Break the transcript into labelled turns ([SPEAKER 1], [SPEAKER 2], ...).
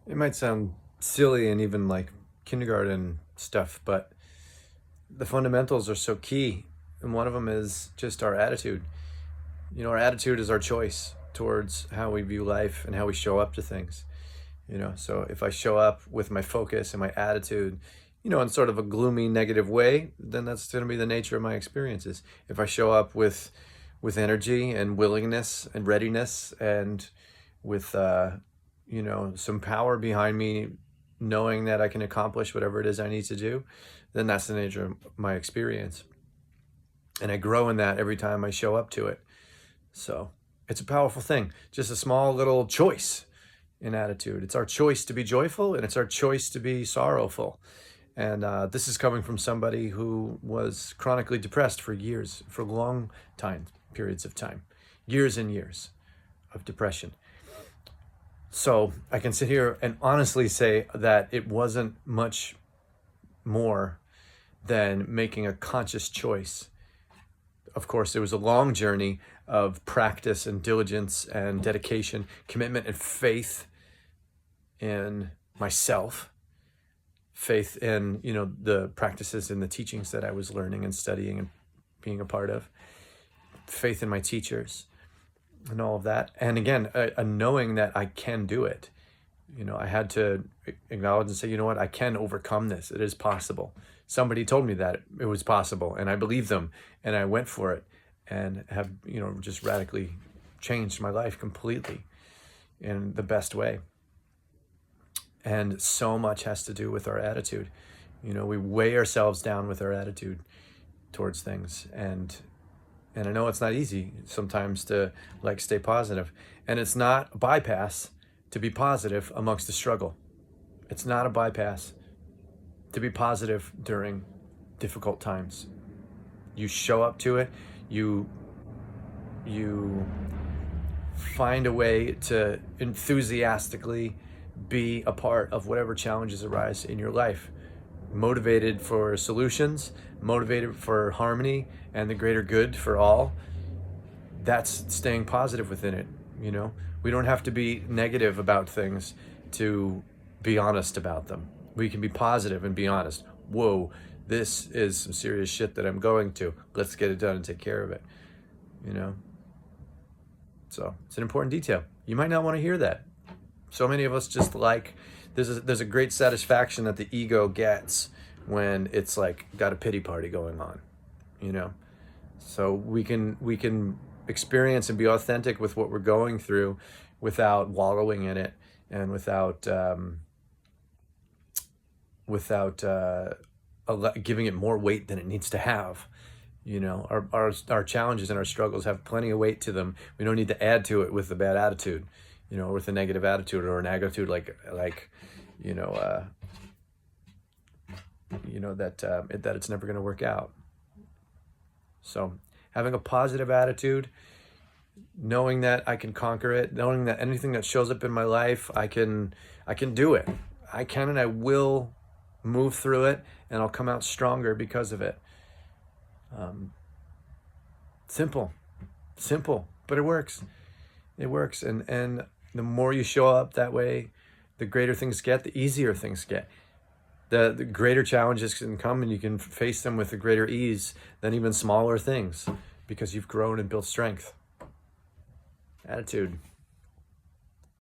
[SPEAKER 1] It might sound silly and even like kindergarten stuff, but the fundamentals are so key. And one of them is just our attitude. Our attitude is our choice towards how we view life and how we show up to things. So if I show up with my focus and my attitude, in sort of a gloomy, negative way, then that's going to be the nature of my experiences. If I show up with energy and willingness and readiness and with some power behind me, knowing that I can accomplish whatever it is I need to do, then that's the nature of my experience. And I grow in that every time I show up to it. So it's a powerful thing. Just a small little choice in attitude. It's our choice to be joyful, and it's our choice to be sorrowful. And this is coming from somebody who was chronically depressed for years, for long periods of time, years and years of depression. So I can sit here and honestly say that it wasn't much more than making a conscious choice. Of course, it was a long journey of practice and diligence and dedication, commitment and faith in myself, faith in, the practices and the teachings that I was learning and studying and being a part of, faith in my teachers and all of that. And again, a knowing that I can do it. I had to acknowledge and say, you know what, I can overcome this. It is possible. Somebody told me that it was possible, and I believed them, and I went for it, and have, just radically changed my life completely in the best way. And so much has to do with our attitude. We weigh ourselves down with our attitude towards things. And I know it's not easy sometimes to stay positive. And it's not a bypass to be positive amongst the struggle. It's not a bypass to be positive during difficult times. You show up to it. You find a way to enthusiastically be a part of whatever challenges arise in your life. Motivated for solutions, motivated for harmony and the greater good for all. That's staying positive within it. We don't have to be negative about things to be honest about them. We can be positive and be honest. Whoa, this is some serious shit that I'm going to. Let's get it done and take care of it. So it's an important detail. You might not want to hear that. So many of us just there's a great satisfaction that the ego gets when it's got a pity party going on, So we can experience and be authentic with what we're going through without wallowing in it and without giving it more weight than it needs to have. Our challenges and our struggles have plenty of weight to them. We don't need to add to it with a bad attitude, with a negative attitude or an attitude that it's never going to work out. So having a positive attitude, knowing that I can conquer it, knowing that anything that shows up in my life, I can do it. I can and I will move through it, and I'll come out stronger because of it. Simple, but it works. It works, and the more you show up that way, the greater things get, the easier things get. The greater challenges can come, and you can face them with a greater ease than even smaller things, because you've grown and built strength. Attitude.